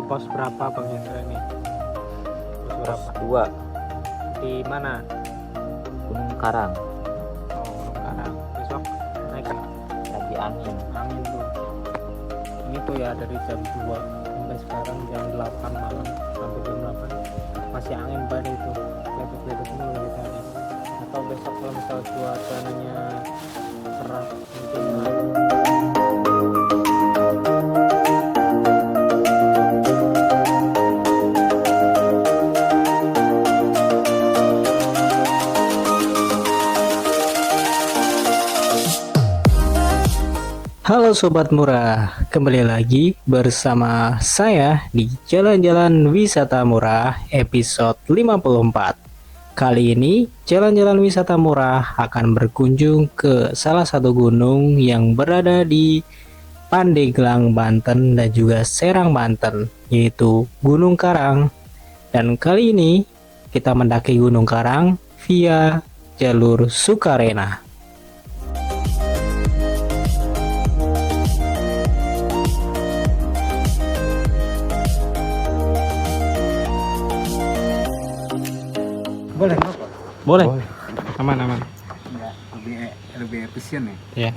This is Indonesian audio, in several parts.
pos berapa Bang Hendra ini? Pos berapa? 2 Di mana? Gunung Karang. Oh, Gunung Karang. Besok naik kan? Lagi angin. Angin tuh. Ini tuh ya dari jam 2 sampai sekarang jam 8 malam sampai jam 8 masih angin badai itu. Leduk-leduk mulu kita nih. Atau besok kalau misal cuacanya cerah mungkin Halo Sobat Murah, kembali lagi bersama saya di Jalan-Jalan Wisata Murah episode 54. Kali ini Jalan-Jalan Wisata Murah akan berkunjung ke salah satu gunung yang berada di Pandeglang, Banten dan juga Serang, Banten, yaitu Gunung Karang. Dan kali ini kita mendaki Gunung Karang via jalur Sukarena. Boleh nggak? Boleh. Aman. Ya, lebih efisien ya. Ya.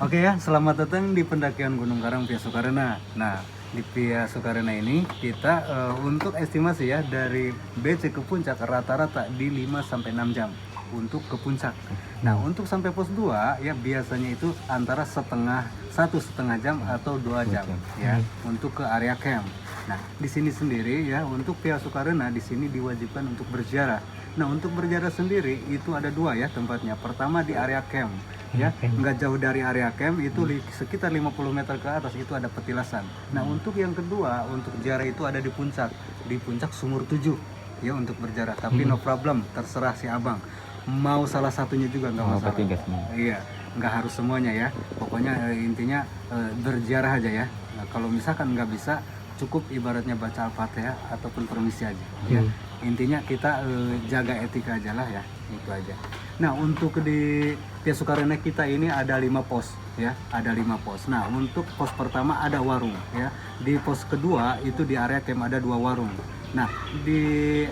Oke ya, selamat datang di pendakian Gunung Karang via Sukarena. Nah, di via Sukarena ini kita untuk estimasi ya dari BC ke puncak rata-rata di 5 sampai 6 jam untuk ke puncak. Nah, untuk sampai pos 2 ya biasanya itu antara 1,5 jam atau 2 jam ya untuk ke area camp. Nah, di sini sendiri ya untuk via Sukarena di sini diwajibkan untuk berziarah. Nah, untuk berziarah sendiri itu ada 2 ya tempatnya. Pertama di area camp ya, nggak jauh dari area camp itu sekitar 50 meter ke atas itu ada petilasan. Nah, untuk yang kedua untuk ziarah itu ada di puncak Sumur 7 ya untuk berziarah. Tapi no problem, terserah si abang. Mau salah satunya juga nggak masalah. Iya, nggak harus semuanya ya. Pokoknya intinya berziarah aja ya. Nah, kalau misalkan nggak bisa cukup ibaratnya baca Al-Fatihah ataupun permisi aja ya. Intinya kita jaga etika aja lah ya, itu aja. Nah, untuk di via Sukarena kita ini ada 5 pos ya, ada 5 pos. Nah, untuk pos pertama ada warung ya. Di pos kedua itu di area camp ada 2 warung. Nah, di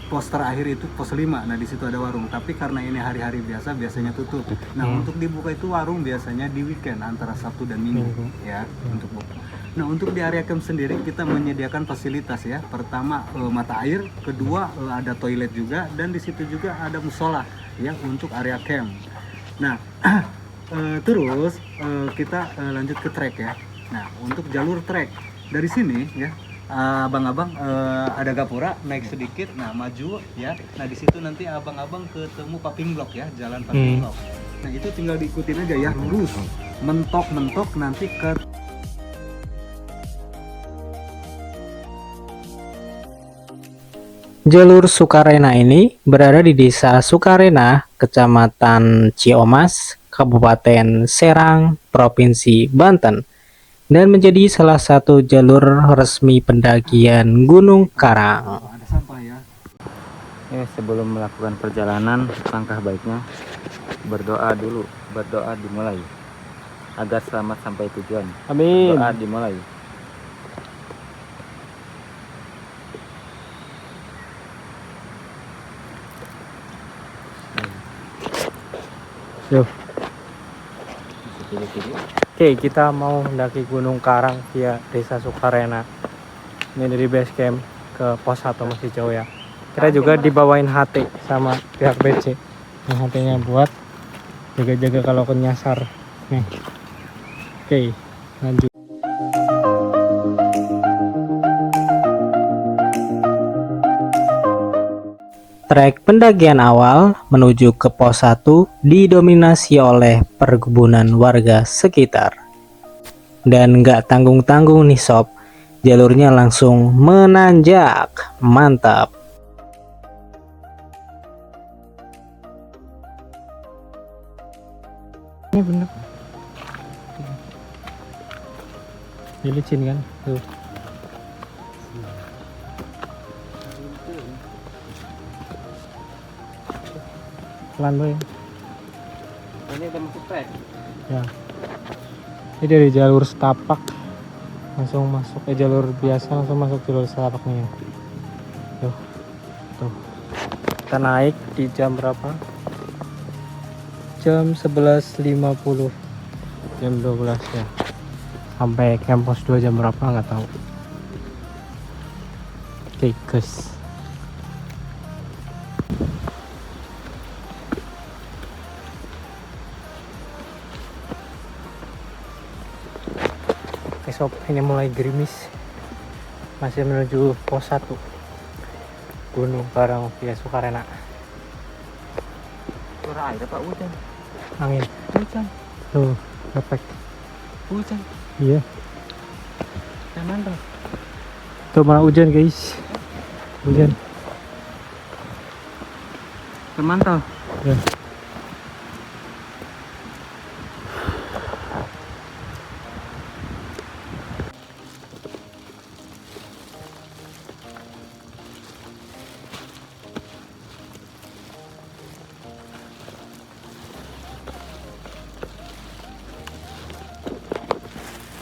pos terakhir itu pos 5. Nah, di situ ada warung, tapi karena ini hari-hari biasa biasanya tutup. Nah, untuk dibuka itu warung biasanya di weekend antara Sabtu dan Minggu ya untuk buka. Nah, untuk di area camp sendiri kita menyediakan fasilitas ya. Pertama mata air, kedua ada toilet juga, dan di situ juga ada musola ya untuk area camp. Nah, terus kita lanjut ke trek ya. Nah, untuk jalur trek dari sini ya, abang-abang ada gapura naik sedikit, nah maju ya. Nah, di situ nanti abang-abang ketemu paving block ya, jalan paving block. Nah, itu tinggal diikutin aja ya, lurus mentok nanti ke Jalur Sukarena ini berada di Desa Sukarena, Kecamatan Ciomas, Kabupaten Serang, Provinsi Banten, dan menjadi salah satu jalur resmi pendakian Gunung Karang. ada sampah ya. Sebelum melakukan perjalanan, langkah baiknya berdoa dulu. Berdoa dimulai agar selamat sampai tujuan. Amin. Doa dimulai. Yuk. Oke, kita mau mendaki Gunung Karang via Desa Sukarena. Ini dari base camp ke pos 1 masih jauh ya. Kita juga dibawain HT sama pihak BC. Yang HT-nya buat jaga-jaga kalau nyasar. Nih. Oke, lanjut. Trek pendakian awal menuju ke pos 1 didominasi oleh perkebunan warga sekitar. Dan nggak tanggung-tanggung nih sob, jalurnya langsung menanjak, mantap. Ini bener. Ini licin kan? Tuh. Pelan boy. Ini udah masuk trek. Ya. Ini dari jalur setapak langsung masuk jalur biasa, langsung masuk jalur setapak nih. Tuh. Kita naik di jam berapa? Jam 11.50. Jam 12 ya. Sampai camp pos 2 jam berapa nggak tahu. Oke, guys. Sob, ini mulai gerimis, masih menuju pos 1 Gunung Karang via Sukarena. Suara air pak, hujan. Angin Hujan. tuh, efek. Hujan. Iya, Jangan dong. tuh malah hujan guys, hujan. Termantau. Ya.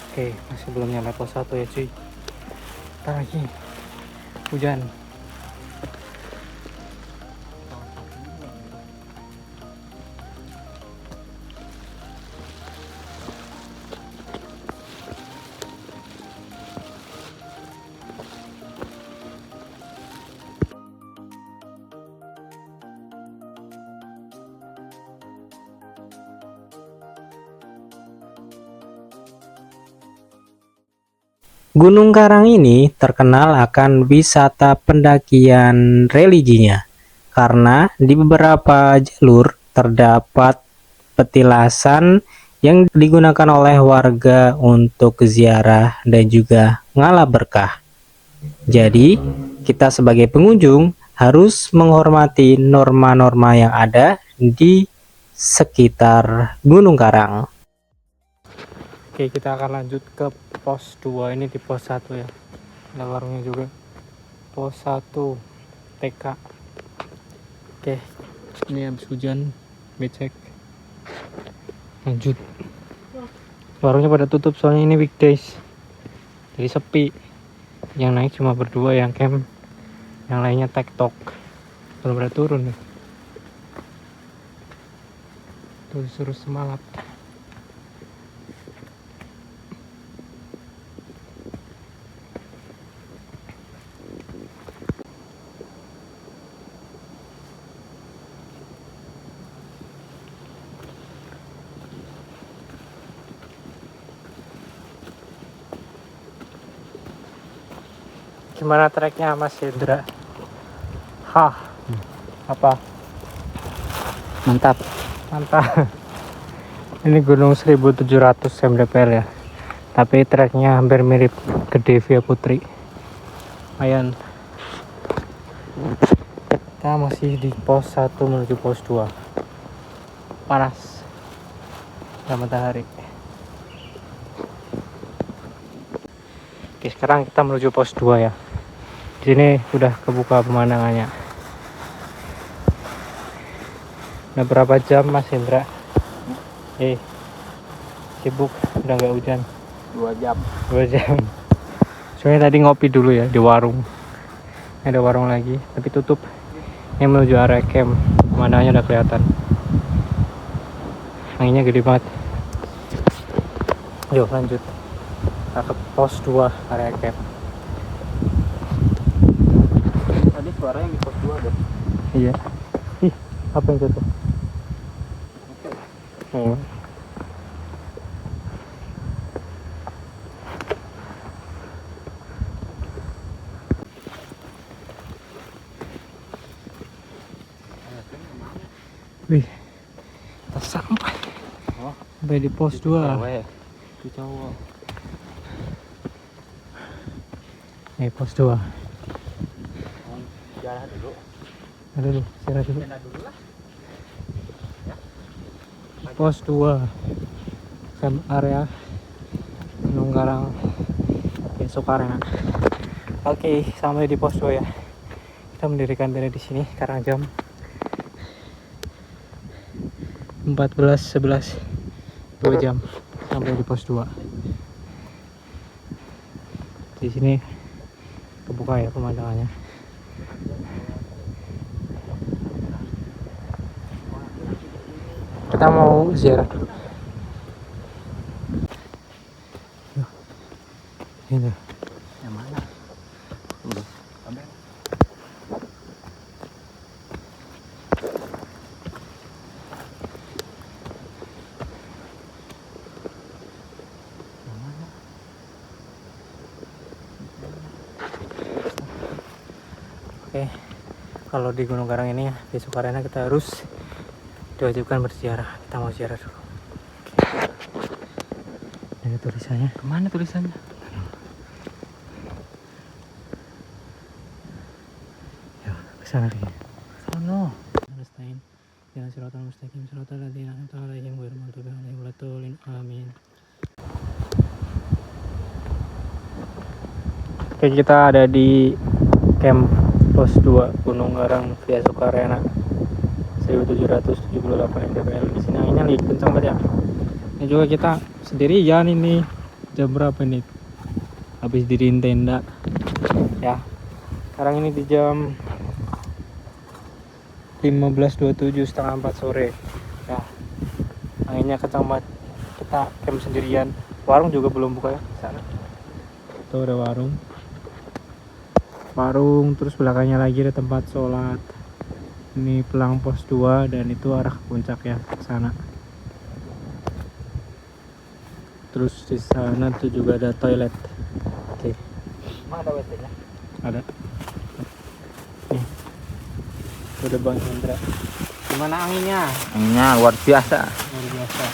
Oke, masih belum nyampe pos 1 ya cuy. Ntar lagi hujan. Gunung Karang ini terkenal akan wisata pendakian religinya, karena di beberapa jalur terdapat petilasan yang digunakan oleh warga untuk ziarah dan juga ngalah berkah. Jadi, kita sebagai pengunjung harus menghormati norma-norma yang ada di sekitar Gunung Karang. Oke, kita akan lanjut ke pos 2. Ini di pos 1 ya. Ada warungnya juga. Pos 1 TK. Oke, ini habis hujan, becek. Lanjut. Warungnya pada tutup soalnya ini weekdays. Jadi sepi. Yang naik cuma berdua, yang camp, yang lainnya tektok. Belum pada turun nih. Tuh disuruh semangat. Gimana treknya Mas Hendra? Hah, apa? Mantap. Mantap. Ini gunung 1700 mdpl ya. Tapi treknya hampir mirip ke Devia Putri. Lumayan. Kita masih di pos 1 menuju pos 2. Panas. Ada matahari. Oke, sekarang kita menuju pos 2 ya. Di sini udah kebuka pemandangannya. Udah berapa jam Mas Hendra? Sibuk, udah nggak hujan. 2 jam. 2 jam. Soalnya tadi ngopi dulu ya di warung. Ada warung lagi, tapi tutup. Ini menuju area camp. Pemandangannya udah kelihatan. Anginnya gede banget. Yuk lanjut. Kita ke pos 2 area camp. Tadi suara yang di pos 2 deh. Iya. Ih, apa yang jatuh? Oh. Wih, kita sampai. Oh, Sampai di pos 2. Itu cowok. Nih pos 2. Jalan dulu. Aduh, istirahat dulu. Jalan dulu lah. Pos 2 camp area Gunung Karang ya Sukarena. Oke, sampai di pos 2 ya. Kita mendirikan diri di sini sekarang jam 14.11, 2 jam sampai di pos 2. Di sini kebuka ya pemandangannya. Kita mau ziarah. Ini. Yang mana? Udah. Ambil. Oke, kalau di Gunung Karang ini ya, di Sukarena kita harus diwajibkan berziarah. Kita mau ziarah dulu. Oke. Ini tulisannya. Kemana tulisannya? Ya, kesana lagi. Sono. Nasta'in. Ya siratal mustaqim siratal ladzina an'amta 'alaihim ghairil maghdubi 'alaihim waladdallin. Amin. Oke, kita ada di camp pos 2 Gunung Karang via Sukarena 1778 mdpl. Di sini anginnya lagi kencang banget ya. Ini juga kita sendirian ini. Jam berapa nih? Habis diriin tenda. Ya. Sekarang ini di jam 15.27 setengah 4 sore. Ya. Anginnya kencang banget. Kita camp sendirian. Warung juga belum buka ya di sana. Tuh ada warung. Terus belakangnya lagi ada tempat sholat. Ini pelang pos 2 dan itu arah ke puncak ya, ke sana. Terus di sana tuh juga ada toilet. Oke. Mana ada WC-nya? Ada. Nih. Itu ada Bang Hendra. Gimana anginnya? Anginnya luar biasa. Luar biasa.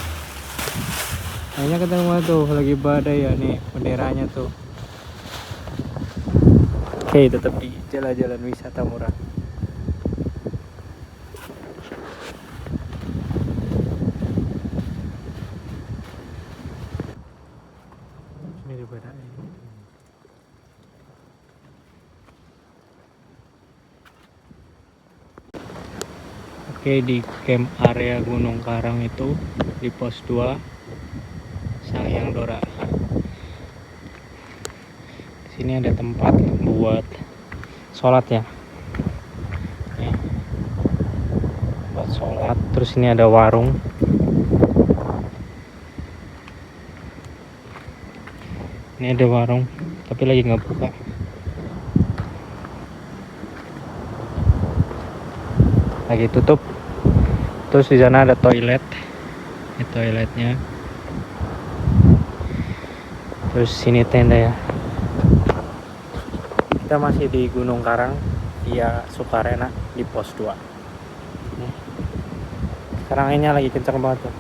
Anginnya ketemu tuh lagi badai ya nih, benderanya tuh. Oke, tetap di jalan-jalan wisata murah. Ini juga ada. Oke, di camp area Gunung Karang itu di pos 2 Sangyang Dora. Sini ada tempat buat sholat ya. Nih, buat sholat. Terus ini ada warung. Ini ada warung, tapi lagi nggak buka. Lagi tutup. Terus di sana ada toilet. Ini toiletnya. Terus sini tenda ya. Kita masih di Gunung Karang via Sukarena di pos 2. Nih. Sekarang ini lagi kencang banget tuh.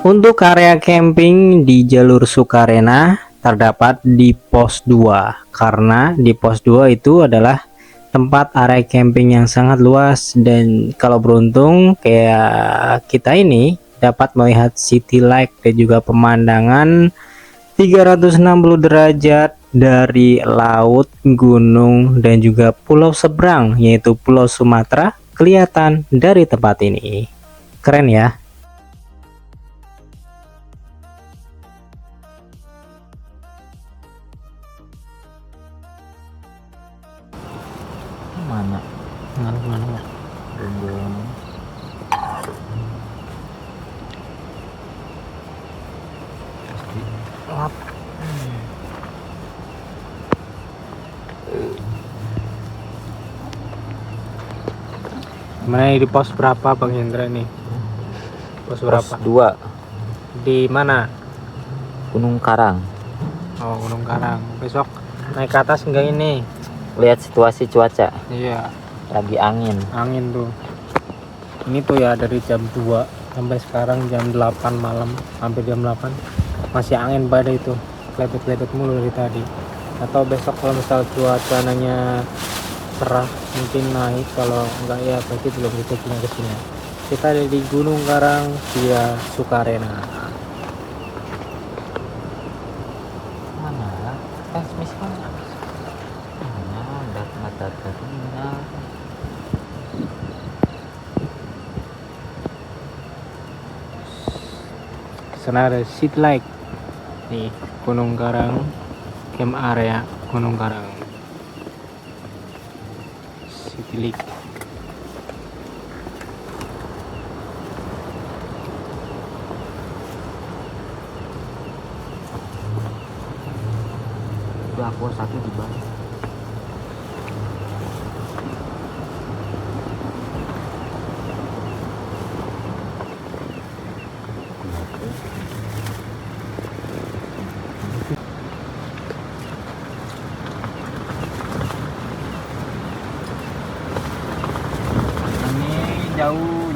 Untuk area camping di jalur Sukarena terdapat di pos 2 karena di pos 2 itu adalah tempat area camping yang sangat luas dan kalau beruntung kayak kita ini dapat melihat city light dan juga pemandangan 360 derajat dari laut, gunung dan juga pulau seberang yaitu Pulau Sumatera kelihatan dari tempat ini. Keren ya. Mana? Mana? Belum. Mana di pos berapa Bang Hendra nih? Pos berapa? 2 Di mana? Gunung Karang. Oh, Gunung Karang. Besok naik ke atas enggak ini? Lihat situasi cuaca. Iya. lagi angin. Angin tuh. Ini tuh ya dari jam 2 sampai sekarang jam 8 malam, hampir jam 8 masih angin badai itu, klepet-klepet mulu dari tadi. Atau besok kalau misal cuacanya cerah mungkin naik, kalau enggak ya pasti belum rezekinya ke sini. Kita ada di Gunung Karang via Sukarena. Mana? Transmis mana? Mana? Mata terminal. Sana ada Seat Lake nih, Gunung Karang, camp area Gunung Karang, City Lake. Udah aku satu di bawah. Ini jauh.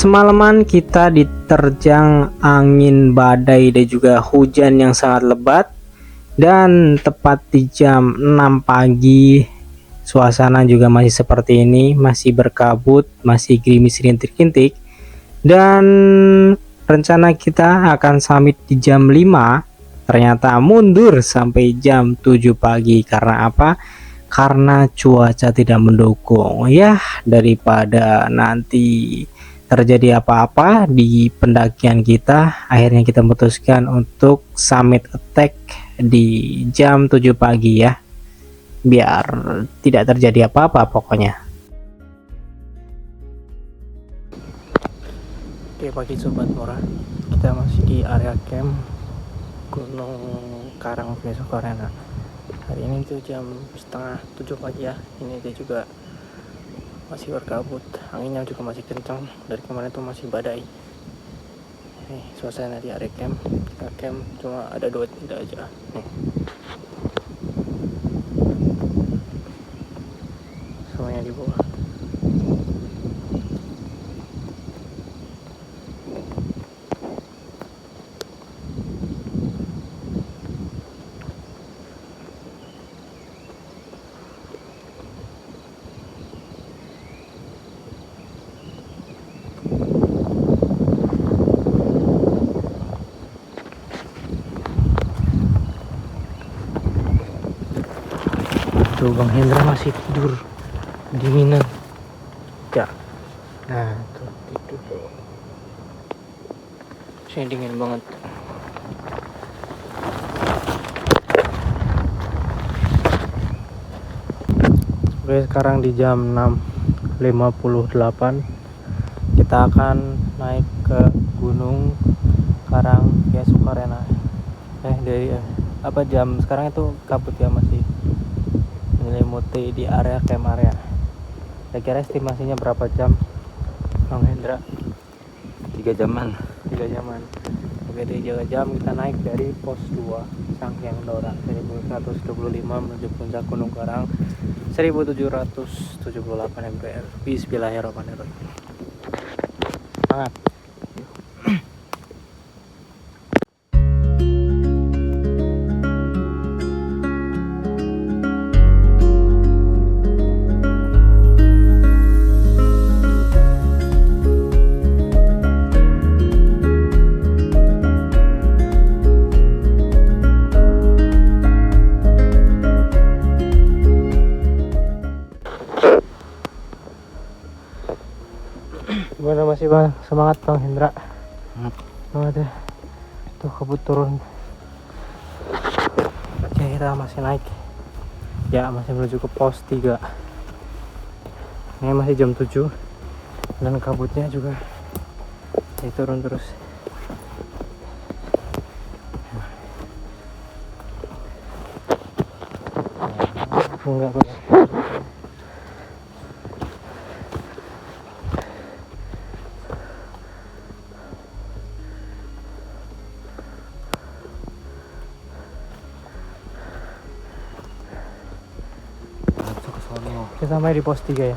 Semalaman kita diterjang angin badai dan juga hujan yang sangat lebat, dan tepat di jam 6 pagi suasana juga masih seperti ini, masih berkabut, masih gerimis rintik-rintik. Dan rencana kita akan summit di jam 5, ternyata mundur sampai jam 7 pagi. Karena apa? Karena cuaca tidak mendukung. Ya, daripada nanti terjadi apa-apa di pendakian kita, akhirnya kita memutuskan untuk summit attack di jam 7 pagi ya, biar tidak terjadi apa-apa pokoknya. Oke, pagi sobat murah, kita masih di area camp Gunung Karang via Sukarena. Hari ini tuh jam setengah 7 pagi ya. Ini dia juga masih berkabut, anginnya juga masih kencang, dari kemarin tuh masih badai. Nih suasana di area camp, kita camp cuma ada 2 tenda aja nih, semuanya di bawah. Tuh Bang Hendra masih tidur dinginan ya. Nah tuh tidur tuh, sini dingin banget. Oke, sekarang di jam 6.58 kita akan naik ke Gunung Karang via Sukarena. Jam sekarang itu kabut ya, masih menyelimuti di area camp area. Kira-kira estimasinya berapa jam Bang Hendra? 3 jaman. 3 jaman. Oke, di jaga jam kita naik dari pos 2 Sanghyang Dora 1125 menuju puncak Gunung Karang 1778 mdpl. Bismillahirrahmanirrahim. Semangat. Gimana, masih Bang? Semangat Bang Hendra? Semangat ya. Tuh kabut turun. Oke, kita masih naik. Ya, masih menuju ke pos 3. Ini masih jam 7 dan kabutnya juga turun terus. Enggak, Bang. Kita sampai di pos 3 ya.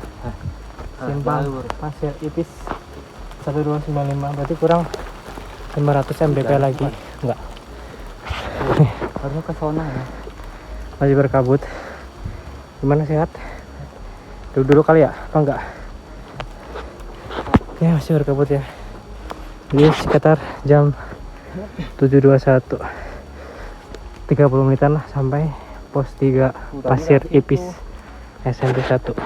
Simpang Pasir Ipis 1295, berarti kurang 500 mdpl lagi. Enggak. Harusnya ke sono ya. Masih berkabut. Gimana, sehat? Duduk dulu kali ya? Apa enggak? Ya, masih berkabut ya. Ini sekitar jam 7.21. 30 menitan lah sampai pos 3 Pasir Ipis SMP 1.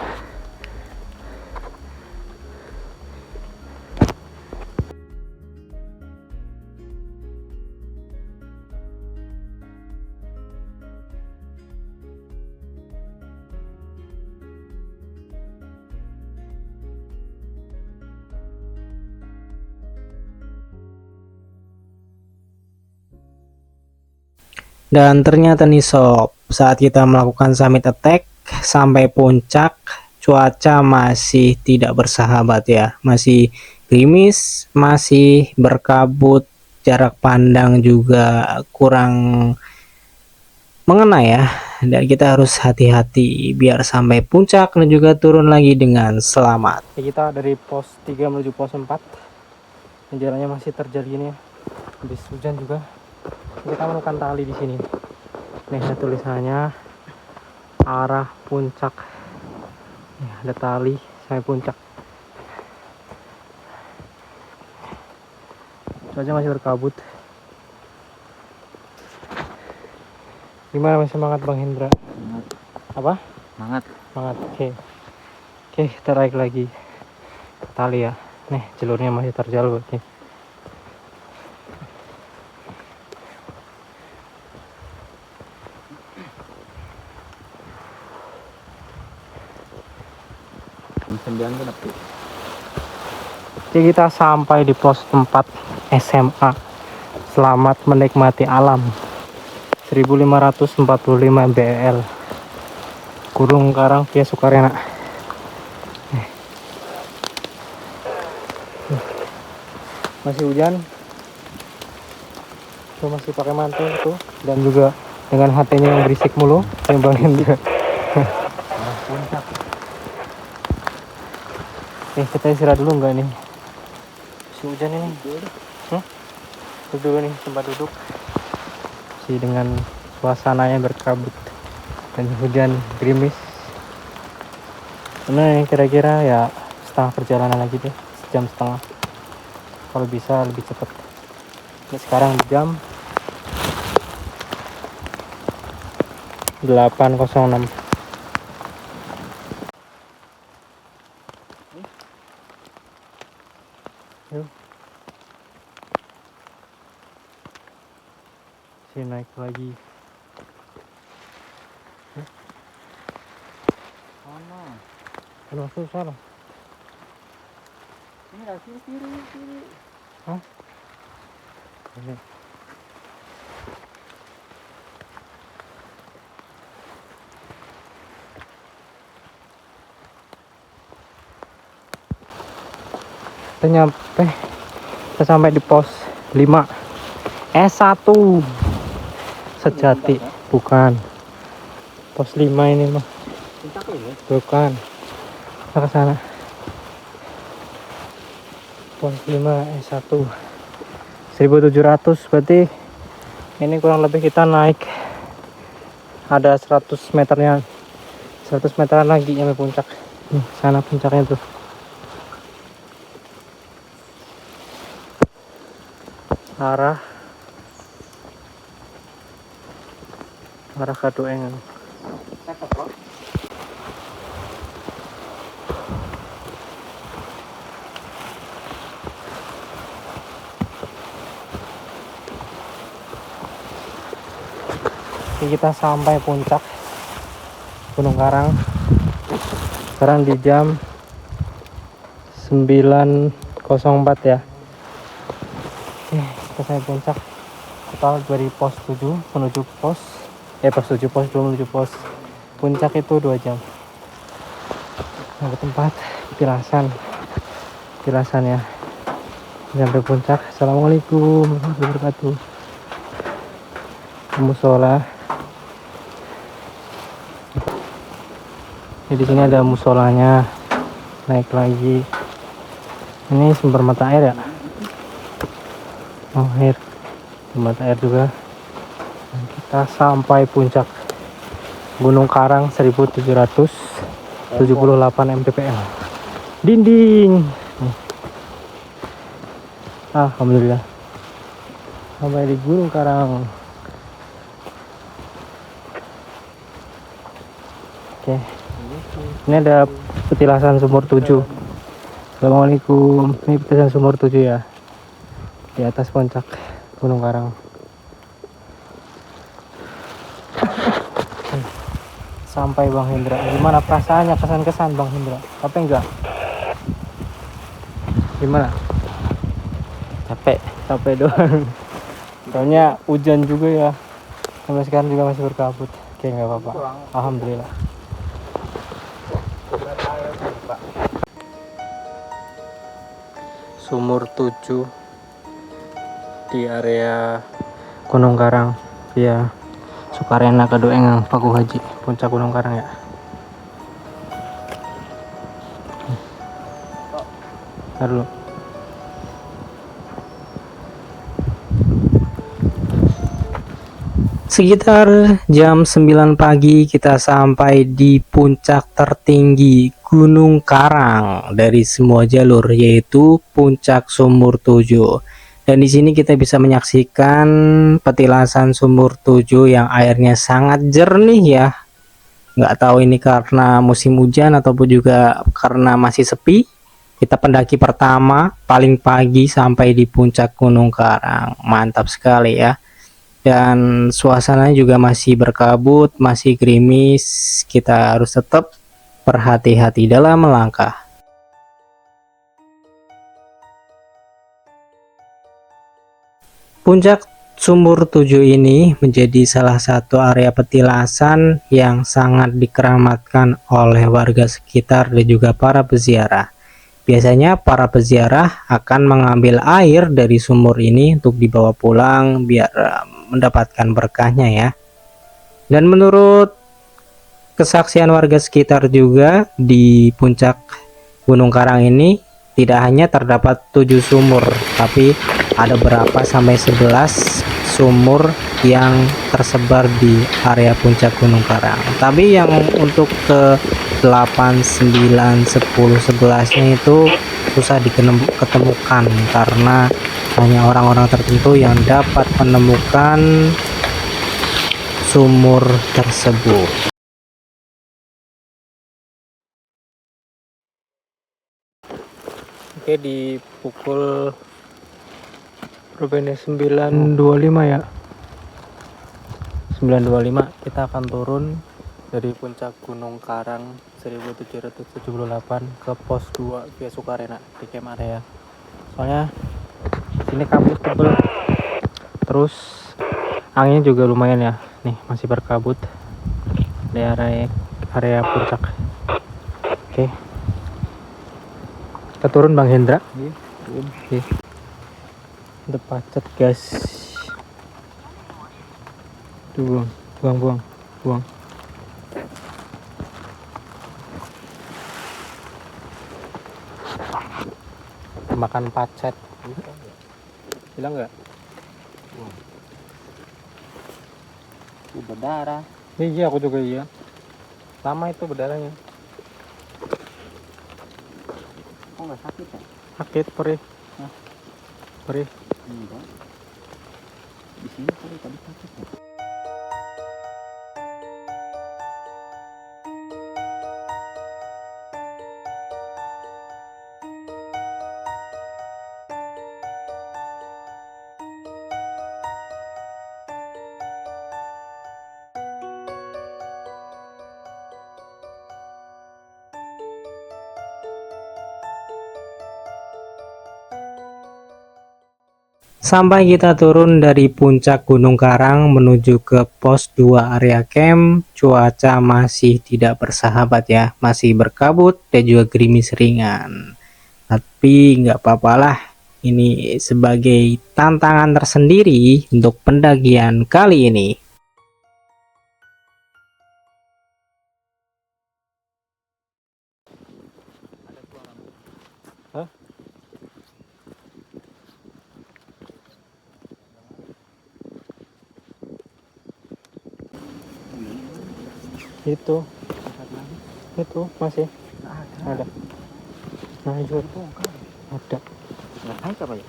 Dan ternyata nih sob, saat kita melakukan summit attack sampai puncak, cuaca masih tidak bersahabat ya. Masih gerimis, masih berkabut, jarak pandang juga kurang mengena ya. Dan kita harus hati-hati biar sampai puncak dan juga turun lagi dengan selamat. Kita dari pos 3 menuju pos 4. Jalannya masih terjal gini ya. Habis hujan juga. Kita menemukan tali di sini. Nih ada tulisannya arah puncak. Nih, ada tali sampai puncak. Cuaca masih berkabut. Gimana, masih semangat Bang Hendra? Semangat. Apa? Semangat. Semangat. Oke, kita naik lagi tali ya. Nih jalurnya masih terjal berarti. Oke, kita sampai di pos 4 SMA. Selamat menikmati alam. 1545 mdpl. Gunung Karang via Sukarena. Masih hujan. Tuh masih pakai mantel tuh, dan juga dengan HT-nya yang berisik mulu, yang juga. Puncak. Kita istirahat dulu enggak nih? Si hujan ini. Duduk dulu nih, tempat duduk. Si dengan suasananya berkabut dan hujan gerimis. Nah, kira-kira ya setengah perjalanan lagi deh, sejam setengah. Kalau bisa lebih cepat. Ini sekarang jam 8.06. Yuk. Si naik lagi. Sono. Masuk sana. Ini lagi kiri. Hah? Ini. Kita nyampe Kita sampai di pos 5 S1 Sejati. Bukan. Pos 5 ini mah. Bukan. Kita ke sana. Pos 5 S1 1700, berarti ini kurang lebih kita naik ada 100 meternya, 100 meteran lagi sampai puncak. Sana puncaknya tuh. Arah Kadoengan. Kita sampai puncak Gunung Karang sekarang di jam 9.04 ya. Oke, kita sampai puncak total dari pos 7 menuju pos 7 pos 2 menuju pos puncak itu 2 jam. Nah, ke tempat petilasan ya sampai puncak. Assalamualaikum warahmatullahi wabarakatuh. Musola. Di sini ada musolanya. Naik lagi. Ini sumber mata air ya. Oh, air. Sumber mata air juga. Dan kita sampai puncak Gunung Karang 1778 mdpl. Dinding. Alhamdulillah. Sampai di Gunung Karang. Oke. Ini ada petilasan sumur 7. Assalamualaikum. Ini petilasan sumur 7 ya. Di atas puncak Gunung Karang. Sampai Bang Hendra. Gimana perasaannya, kesan-kesan Bang Hendra? Capek enggak? Gimana? Capek doang. Soalnya hujan juga ya. Sampai sekarang juga masih berkabut. Oke, nggak apa-apa. Alhamdulillah. Sumur 7 di area Gunung Karang ya, Sukarena Kadoengang Paku Haji, puncak Gunung Karang ya. Lalu sekitar jam 9 pagi kita sampai di puncak tertinggi Gunung Karang dari semua jalur, yaitu puncak Sumur 7. Dan di sini kita bisa menyaksikan petilasan Sumur 7 yang airnya sangat jernih ya. Nggak tahu ini karena musim hujan ataupun juga karena masih sepi. Kita pendaki pertama paling pagi sampai di puncak Gunung Karang. Mantap sekali ya. Dan suasananya juga masih berkabut, masih gerimis. Kita harus tetap berhati-hati dalam melangkah. Puncak Sumur 7 ini menjadi salah satu area petilasan yang sangat dikeramatkan oleh warga sekitar dan juga para peziarah. Biasanya para peziarah akan mengambil air dari sumur ini untuk dibawa pulang biar mendapatkan berkahnya ya. Dan menurut kesaksian warga sekitar juga, di puncak Gunung Karang ini tidak hanya terdapat 7 sumur, tapi ada berapa sampai 11 sumur yang tersebar di area puncak Gunung Karang. Tapi yang untuk ke 8, 9, 10, 11-nya itu susah diketemukan karena hanya orang-orang tertentu yang dapat menemukan sumur tersebut. Oke, di pukul berapa 9.25 ya. 9.25 kita akan turun dari puncak Gunung Karang 1778 ke pos 2 via Sukarena di camp area. Soalnya sini kabut tebel, terus anginnya juga lumayan ya. Nih masih berkabut di area puncak. Oke, kita turun Bang Hendra. Iya. Udah pacet guys. Tuh buang. Makan pacet. Bilang nggak? Itu berdarah. Iya aku juga iya. Lama itu berdarahnya. Kok nggak sakit ya? Sakit perih. Hah? Perih. Enggak. Di sini kali tadi sakit ya? Sampai kita turun dari puncak Gunung Karang menuju ke pos 2 area camp, cuaca masih tidak bersahabat ya, masih berkabut dan juga gerimis ringan. Tapi nggak apa-apalah, ini sebagai tantangan tersendiri untuk pendakian kali ini. Hah? Itu masih ada. Nah itu ada. Nggak naik apa ya?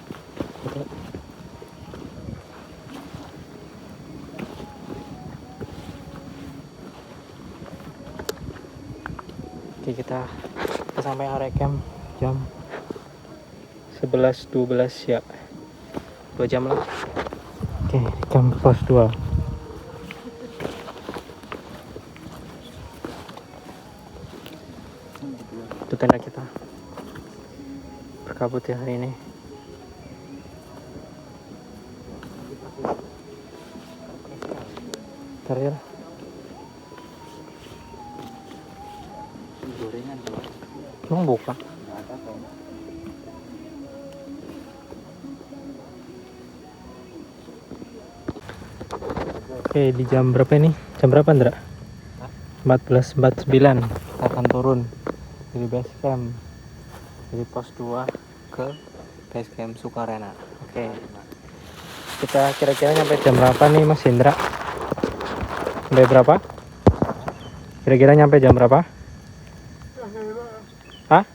Ada. Oke, kita sampai area camp jam 11.12 ya, 2 jam lah. Oke, camp pos 2. Itu tenda kita, berkabut ya hari ini. Ntar ya. Gorengan tuh. Emang buka? Nggak ada kayaknya. Oke, di jam berapa ini? Jam berapa, Ndra? 14.49 kita akan turun dari base camp, dari pos 2 ke base camp Sukarena. Oke, kita kira-kira nyampe jam berapa nih Mas Indra? Sampai berapa? Kira-kira nyampe jam berapa? Hah?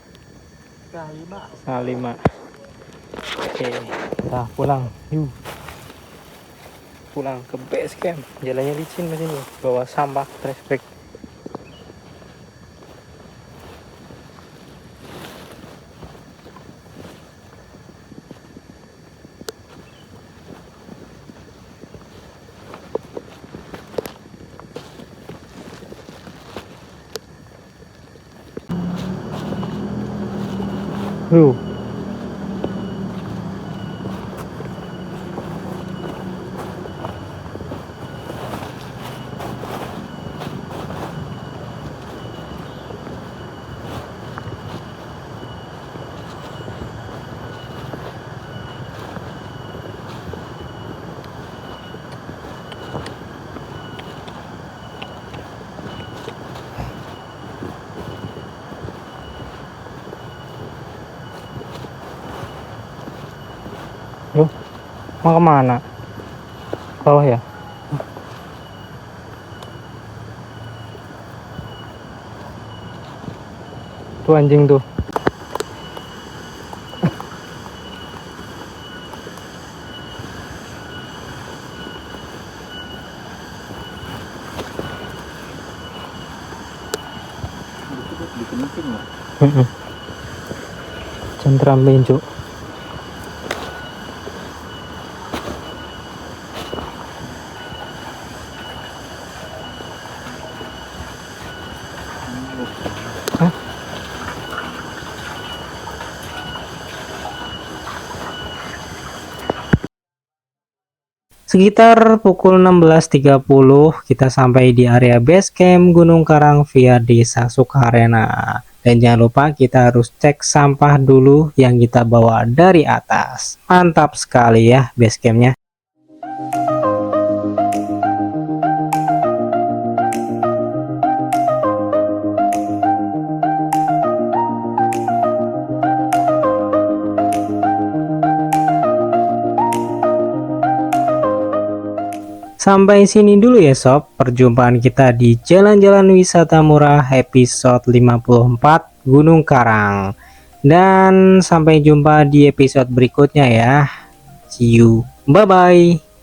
Setengah 5. Oke, kita pulang. Yuk. Pulang ke base camp. Jalannya licin di sini. Bawa sampah trash bag. Loh, mau kemana? Bawah ya? Tuh anjing tuh. Bikin meeting nggak? Jangan terambil, Cuk. Sekitar pukul 16.30 kita sampai di area base camp Gunung Karang via Desa Sukarena. Dan jangan lupa kita harus cek sampah dulu yang kita bawa dari atas. Mantap sekali ya base campnya. Sampai sini dulu ya sob, perjumpaan kita di Jalan-Jalan Wisata Murah episode 54 Gunung Karang. Dan sampai jumpa di episode berikutnya ya. See you, bye-bye.